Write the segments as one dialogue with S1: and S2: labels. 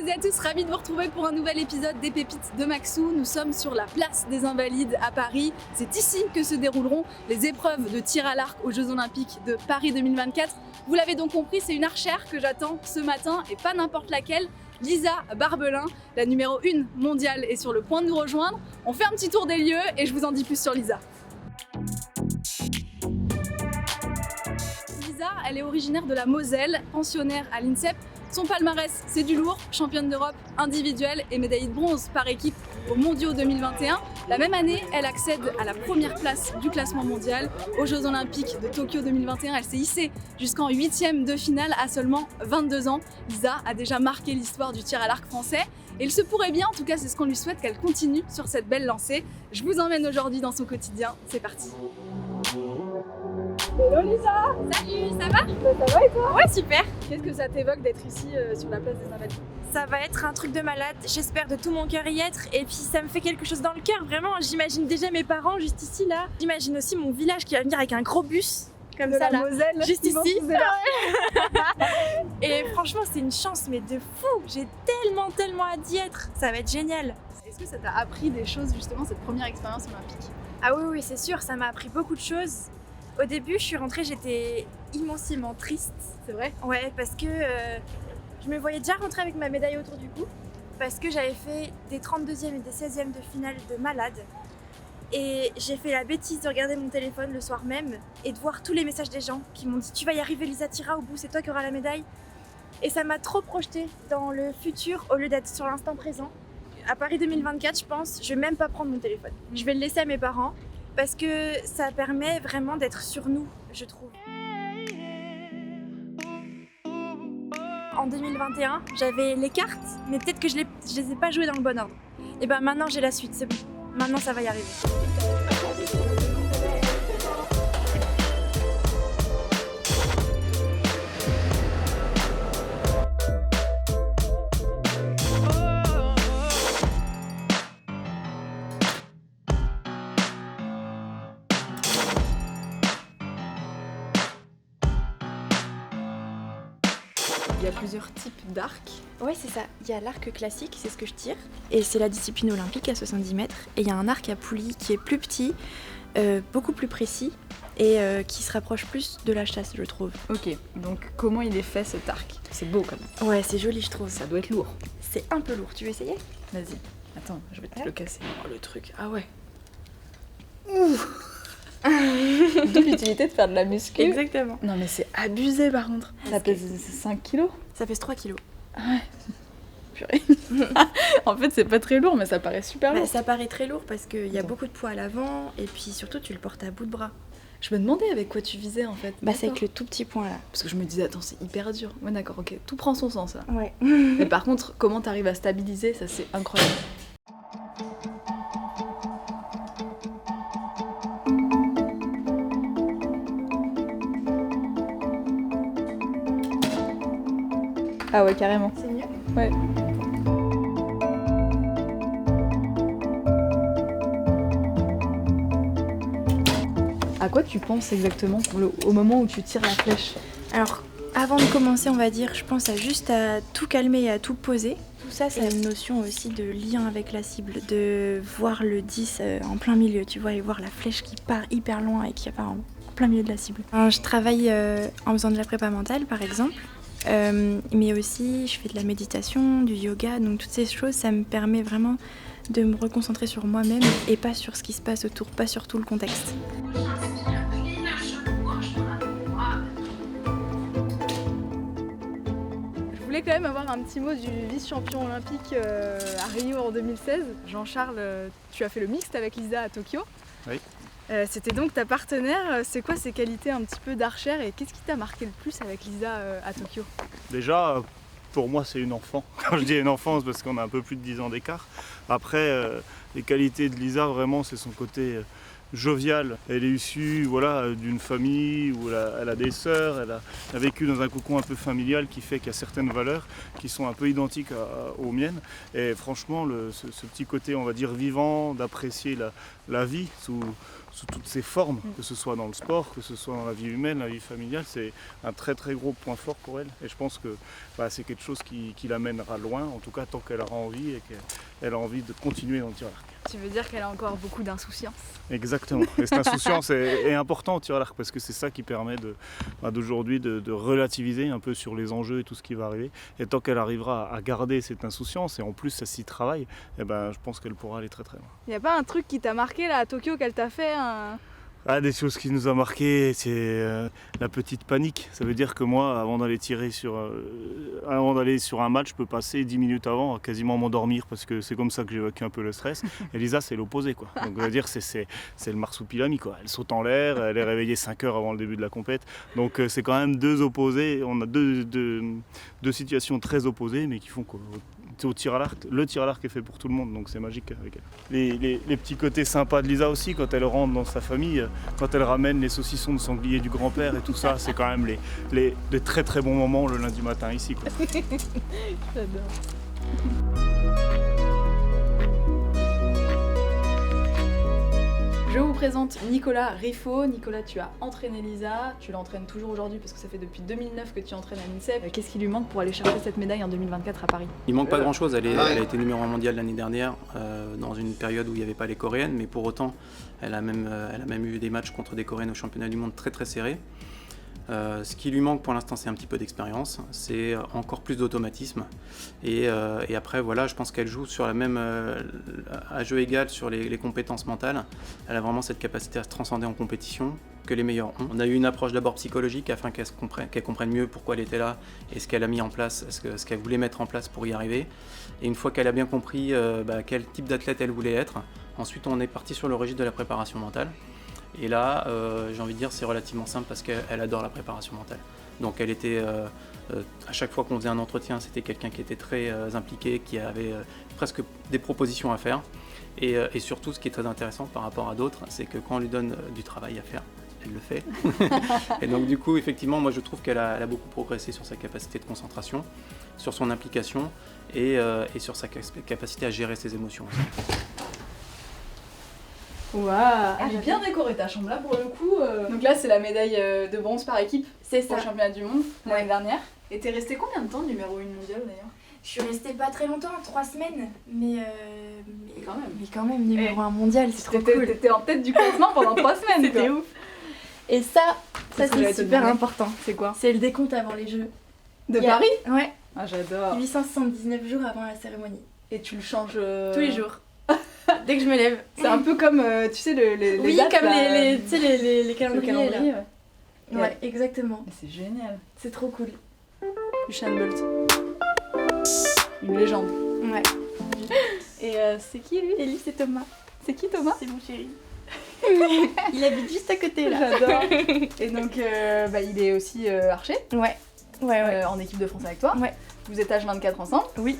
S1: et à tous, ravis de vous retrouver pour un nouvel épisode des Pépites de Maxou. Nous sommes sur la place des Invalides à Paris. C'est ici que se dérouleront les épreuves de tir à l'arc aux Jeux Olympiques de Paris 2024. Vous l'avez donc compris, c'est une archère que j'attends ce matin et pas n'importe laquelle. Lisa Barbelin, la numéro 1 mondiale, est sur le point de nous rejoindre. On fait un petit tour des lieux et je vous en dis plus sur Lisa. Lisa, elle est originaire de la Moselle, pensionnaire à l'INSEP. Son palmarès, c'est du lourd, championne d'Europe individuelle et médaillée de bronze par équipe aux Mondiaux 2021. La même année, elle accède à la première place du classement mondial aux Jeux Olympiques de Tokyo 2021. Elle s'est hissée jusqu'en 8e de finale à seulement 22 ans. Lisa a déjà marqué l'histoire du tir à l'arc français et il se pourrait bien, en tout cas c'est ce qu'on lui souhaite, qu'elle continue sur cette belle lancée. Je vous emmène aujourd'hui dans son quotidien, c'est parti. Hello Lisa!
S2: Salut, ça va?
S1: Ça va et toi?
S2: Ouais, super!
S1: Qu'est-ce que ça t'évoque d'être ici sur la place des Invalides?
S2: Ça va être un truc de malade, j'espère de tout mon cœur y être et puis ça me fait quelque chose dans le cœur, vraiment. J'imagine déjà mes parents juste ici là. J'imagine aussi mon village qui va venir avec un gros bus comme
S1: de
S2: ça
S1: la
S2: là,
S1: Moselle,
S2: juste ici.
S1: Ah
S2: Et franchement c'est une chance mais de fou, j'ai tellement hâte d'y être, ça va être génial.
S1: Est-ce que ça t'a appris des choses justement cette première expérience olympique?
S2: Ah oui c'est sûr, ça m'a appris beaucoup de choses. Au début je suis rentrée, j'étais immensément triste.
S1: C'est vrai?
S2: Ouais, parce que je me voyais déjà rentrer avec ma médaille autour du cou parce que j'avais fait des 32e et des 16e de finale de malade. Et j'ai fait la bêtise de regarder mon téléphone le soir même et de voir tous les messages des gens qui m'ont dit « Tu vas y arriver Lisa, t'iras au bout, c'est toi qui auras la médaille ». Et ça m'a trop projetée dans le futur au lieu d'être sur l'instant présent. À Paris 2024, je pense, je vais même pas prendre mon téléphone. Je vais le laisser à mes parents parce que ça permet vraiment d'être sur nous, je trouve. En 2021, j'avais les cartes, mais peut-être que je les ai pas jouées dans le bon ordre. Et ben maintenant j'ai la suite, c'est bon. Maintenant ça va y arriver.
S1: Il y a plusieurs types d'arcs.
S2: Ouais, c'est ça. Il y a l'arc classique, c'est ce que je tire. Et c'est la discipline olympique à 70 mètres. Et il y a un arc à poulie qui est plus petit, beaucoup plus précis et qui se rapproche plus de la chasse, je trouve.
S1: Ok, donc comment il est fait cet arc? C'est beau quand même.
S2: Ouais, c'est joli, je trouve.
S1: Ça doit être lourd.
S2: C'est un peu lourd. Tu veux essayer?
S1: Vas-y. Attends, je vais te
S2: Ouais.
S1: le casser. Oh, le truc. Ah ouais. D'où l'utilité de faire de la muscu.
S2: Exactement.
S1: Non mais c'est abusé par contre. Ça pèse 5 kilos.
S2: Ça pèse 3 kilos.
S1: Ah ouais. Purée. En fait c'est pas très lourd mais ça paraît super lourd.
S2: Ça paraît très lourd parce qu'il y a
S1: Attends.
S2: beaucoup de poids à l'avant et puis surtout tu le portes à bout de bras.
S1: Je me demandais avec quoi tu visais en fait.
S2: Bah c'est avec
S1: D'accord.
S2: le tout petit point là.
S1: Parce que je me disais attends c'est hyper dur. Ouais d'accord ok. Tout prend son sens là.
S2: Ouais.
S1: Mais par contre comment t'arrives à stabiliser ça c'est incroyable. Ah ouais carrément.
S2: C'est mieux.
S1: Ouais. À quoi tu penses exactement au moment où tu tires la flèche?
S2: Alors, avant de commencer, on va dire, je pense juste à tout calmer et à tout poser. Tout ça, c'est une notion aussi de lien avec la cible, de voir le 10 en plein milieu, tu vois, et voir la flèche qui part hyper loin et qui part en plein milieu de la cible. Alors, je travaille en faisant de la prépa mentale, par exemple, mais aussi je fais de la méditation, du yoga, donc toutes ces choses, ça me permet vraiment de me reconcentrer sur moi-même et pas sur ce qui se passe autour, pas sur tout le contexte.
S1: Je voulais quand même avoir un petit mot du vice-champion olympique à Rio en 2016. Jean-Charles, tu as fait le mixte avec Lisa à Tokyo.
S3: Oui.
S1: C'était donc ta partenaire. C'est quoi ses qualités un petit peu d'archère et qu'est-ce qui t'a marqué le plus avec Lisa à Tokyo?
S3: Déjà, pour moi, c'est une enfant. Quand je dis une enfance, parce qu'on a un peu plus de 10 ans d'écart. Après, les qualités de Lisa, vraiment, c'est son côté joviale. Elle est issue d'une famille où elle a des sœurs, elle a vécu dans un cocon un peu familial qui fait qu'il y a certaines valeurs qui sont un peu identiques aux miennes. Et franchement, ce petit côté, on va dire, vivant, d'apprécier la vie sous toutes ses formes, que ce soit dans le sport, que ce soit dans la vie humaine, la vie familiale. C'est un très très gros point fort pour elle. Et je pense que c'est quelque chose qui l'amènera loin, en tout cas tant qu'elle aura envie et qu'elle a envie de continuer dans le tir à l'arc.
S1: Tu veux dire qu'elle a encore beaucoup d'insouciance?
S3: Exactement. Et cette insouciance est importante au tir à l'arc parce que c'est ça qui permet d'aujourd'hui de relativiser un peu sur les enjeux et tout ce qui va arriver. Et tant qu'elle arrivera à garder cette insouciance et en plus ça s'y travaille, je pense qu'elle pourra aller très très loin.
S1: Il n'y a pas un truc qui t'a marqué là à Tokyo qu'elle t'a fait
S3: Des choses qui nous a marqué, c'est la petite panique. Ça veut dire que moi, avant d'aller sur un match, je peux passer 10 minutes avant à quasiment m'endormir parce que c'est comme ça que j'évacue un peu le stress. Et Lisa, c'est l'opposé, quoi. Donc, on va dire c'est le marsupilami, quoi. Elle saute en l'air, elle est réveillée 5 heures avant le début de la compète. Donc, c'est quand même deux opposés. On a deux situations très opposées, mais qui font qu'au tir à l'arc, le tir à l'arc est fait pour tout le monde, donc c'est magique avec elle. Les petits côtés sympas de Lisa aussi, quand elle rentre dans sa famille, quand elle ramène les saucissons de sanglier du grand-père et tout ça, c'est quand même les très très bons moments le lundi matin ici, quoi.
S1: J'adore. Je vous présente Nicolas Riffaut. Nicolas, tu as entraîné Lisa, tu l'entraînes toujours aujourd'hui parce que ça fait depuis 2009 que tu entraînes à l'INSEP. Qu'est-ce qui lui manque pour aller chercher cette médaille en 2024 à Paris?
S4: Il manque pas grand chose, elle a été numéro 1 mondial l'année dernière dans une période où il n'y avait pas les coréennes, mais pour autant elle a même eu des matchs contre des coréennes au championnat du monde très très serrés. Ce qui lui manque pour l'instant, c'est un petit peu d'expérience, c'est encore plus d'automatisme et après voilà, je pense qu'elle joue sur la même à jeu égal sur les compétences mentales. Elle a vraiment cette capacité à se transcender en compétition que les meilleurs ont. On a eu une approche d'abord psychologique afin qu'elle comprenne mieux pourquoi elle était là et ce qu'elle a mis en place, ce qu'elle voulait mettre en place pour y arriver. Et une fois qu'elle a bien compris quel type d'athlète elle voulait être, ensuite on est parti sur le registre de la préparation mentale. Et là, j'ai envie de dire, c'est relativement simple parce qu'elle adore la préparation mentale. Donc elle était, à chaque fois qu'on faisait un entretien, c'était quelqu'un qui était très impliqué, qui avait presque des propositions à faire. Et surtout, ce qui est très intéressant par rapport à d'autres, c'est que quand on lui donne du travail à faire, elle le fait. Et donc du coup, effectivement, moi je trouve qu'elle a beaucoup progressé sur sa capacité de concentration, sur son implication et sur sa capacité à gérer ses émotions aussi.
S1: Waouh, elle est bien décorée ta chambre là pour le coup. Donc là c'est la médaille de bronze par équipe
S2: C'est
S1: pour
S2: ça.
S1: le championnat du monde l'année
S2: Ouais.
S1: dernière. Et t'es restée combien de temps numéro 1 mondial d'ailleurs?
S2: Je suis restée pas très longtemps, 3 semaines, mais
S1: Quand même.
S2: numéro 1 mondial, c'est trop cool.
S1: T'étais en tête du classement pendant 3 semaines.
S2: C'était
S1: quoi.
S2: ouf. Et ça
S1: Qu'est-ce que j'allais
S2: c'est
S1: te
S2: super
S1: demander
S2: important.
S1: C'est quoi?
S2: C'est le décompte avant les Jeux.
S1: De
S2: Il y a-
S1: Paris?
S2: Ouais,
S1: Ah j'adore.
S2: 879 jours avant la cérémonie.
S1: Et tu le changes
S2: Tous les jours. Dès que je me lève.
S1: C'est un peu comme, tu sais, les
S2: Oui,
S1: dates,
S2: comme
S1: là,
S2: tu sais, les
S1: le
S2: calendriers.
S1: calendrier.
S2: Là.
S1: Ouais.
S2: Ouais, exactement.
S1: Mais c'est génial.
S2: C'est trop cool.
S1: Usain Bolt. Une légende.
S2: Ouais.
S1: Et c'est qui lui?
S2: Et lui, c'est Thomas.
S1: C'est qui Thomas?
S2: C'est mon chéri. Il habite juste à côté là.
S1: J'adore. Et donc il est aussi archer
S2: Ouais. Ouais.
S1: en équipe de France avec toi.
S2: Ouais.
S1: Vous êtes H24 ensemble.
S2: Oui.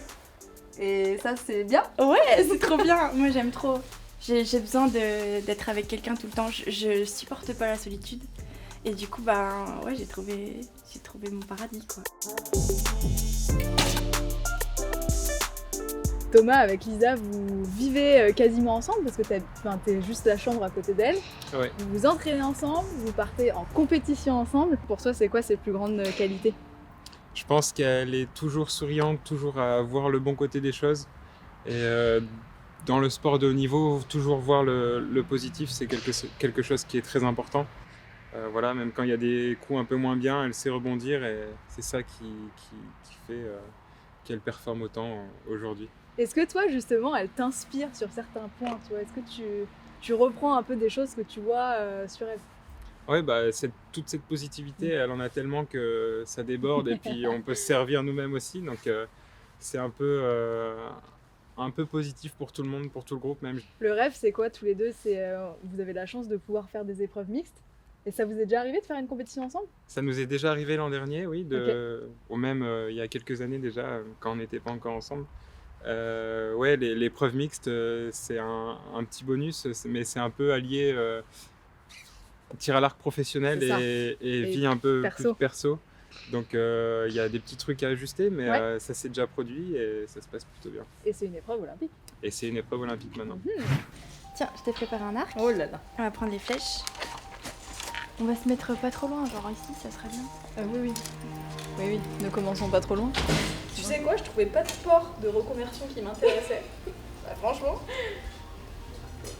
S1: Et ça c'est bien.
S2: Ouais, c'est trop bien. Moi, j'aime trop. J'ai besoin d'être avec quelqu'un tout le temps. Je supporte pas la solitude. Et du coup, ouais, j'ai trouvé mon paradis, quoi.
S1: Thomas, avec Lisa, vous vivez quasiment ensemble parce que t'es juste la chambre à côté d'elle.
S5: Ouais.
S1: Vous vous entraînez ensemble, vous partez en compétition ensemble. Pour toi, c'est quoi ses plus grandes qualités?
S5: Je pense qu'elle est toujours souriante, toujours à voir le bon côté des choses. Et dans le sport de haut niveau, toujours voir le positif, c'est quelque chose qui est très important. Voilà, même quand il y a des coups un peu moins bien, elle sait rebondir et c'est ça qui fait qu'elle performe autant aujourd'hui.
S1: Est-ce que toi, justement, elle t'inspire sur certains points, tu vois? Est-ce que tu reprends un peu des choses que tu vois sur elle?
S5: Ouais, toute cette positivité, elle en a tellement que ça déborde et puis on peut se servir nous-mêmes aussi. Donc c'est un peu positif pour tout le monde, pour tout le groupe même.
S1: Le rêve, c'est quoi tous les deux? Vous avez la chance de pouvoir faire des épreuves mixtes. Et ça vous est déjà arrivé de faire une compétition ensemble?
S5: Ça nous est déjà arrivé l'an dernier, oui, ou même il y a quelques années déjà, quand on n'était pas encore ensemble. Ouais, l'épreuve mixte, c'est un petit bonus, mais c'est un peu allié tir à l'arc professionnel et vie un peu plus perso. Donc il y a des petits trucs à ajuster, mais ça s'est déjà produit et ça se passe plutôt bien.
S1: Et c'est une épreuve olympique.
S5: Et c'est une épreuve olympique maintenant.
S2: Tiens, je t'ai préparé un arc.
S1: Oh là là.
S2: On va prendre les flèches. On va se mettre pas trop loin, genre ici, ça serait bien.
S1: Oui, oui. Oui, oui, ne commençons pas trop loin. Tu sais quoi, je trouvais pas de sport de reconversion qui m'intéressait. Bah, franchement,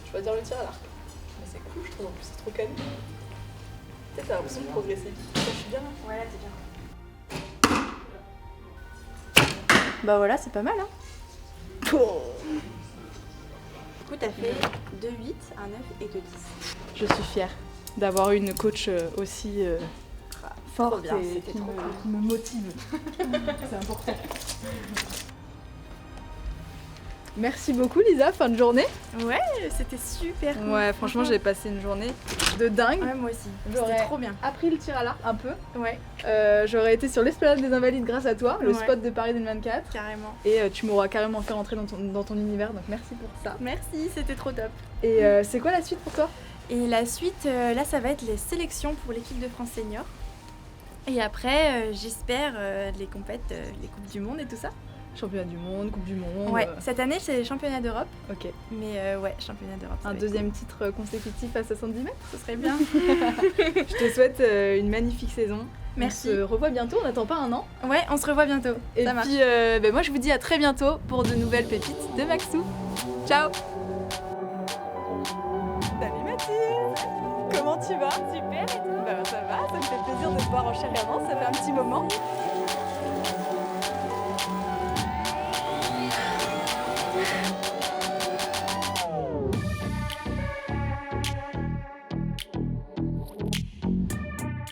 S1: je vais dire le tir à l'arc. Mais c'est cool, je trouve, en plus c'est trop calme. Peut-être t'as l'impression de progresser. Je suis bien là.
S2: Ouais, là, t'es bien. Bah voilà, c'est pas mal, hein. Du coup, t'as fait 2 8, un 9 et 2 10.
S1: Je suis fière d'avoir une coach aussi forte
S2: bien,
S1: et
S2: c'était
S1: qui
S2: trop
S1: me,
S2: cool.
S1: qui me motive. C'est important. Merci beaucoup Lisa, fin de journée.
S2: Ouais, c'était super cool.
S1: Ouais, franchement j'ai passé une journée de dingue.
S2: Ouais, moi aussi.
S1: J'aurais
S2: C'était trop bien.
S1: appris le tir à l'arc un peu.
S2: Ouais,
S1: J'aurais été sur l'Esplanade des Invalides grâce à toi, le
S2: Ouais.
S1: spot de Paris 2024.
S2: carrément.
S1: Et tu m'auras carrément fait rentrer dans ton univers, donc merci pour ça.
S2: Merci, c'était trop top.
S1: Et c'est quoi la suite pour toi?
S2: Et la suite, là, ça va être les sélections pour l'équipe de France senior. Et après, j'espère les compètes, les coupes du monde et tout ça.
S1: Championnat du monde, Coupe du Monde.
S2: Ouais, cette année, c'est les championnats d'Europe.
S1: Ok.
S2: Mais ouais, championnat d'Europe. ça
S1: Un
S2: va être
S1: deuxième titre consécutif à 70 mètres.
S2: cool. Ce serait bien.
S1: Je te souhaite une magnifique saison.
S2: Merci.
S1: On se revoit bientôt, on n'attend pas un an.
S2: Ouais, on se revoit bientôt.
S1: Et
S2: ça marche.
S1: puis moi je vous dis à très bientôt pour de nouvelles pépites de Maxou. Ciao. Salut Mathilde. Comment tu vas? Super et toi? Bah ça va, ça me fait plaisir de te voir en chair et en os, ça fait un petit moment.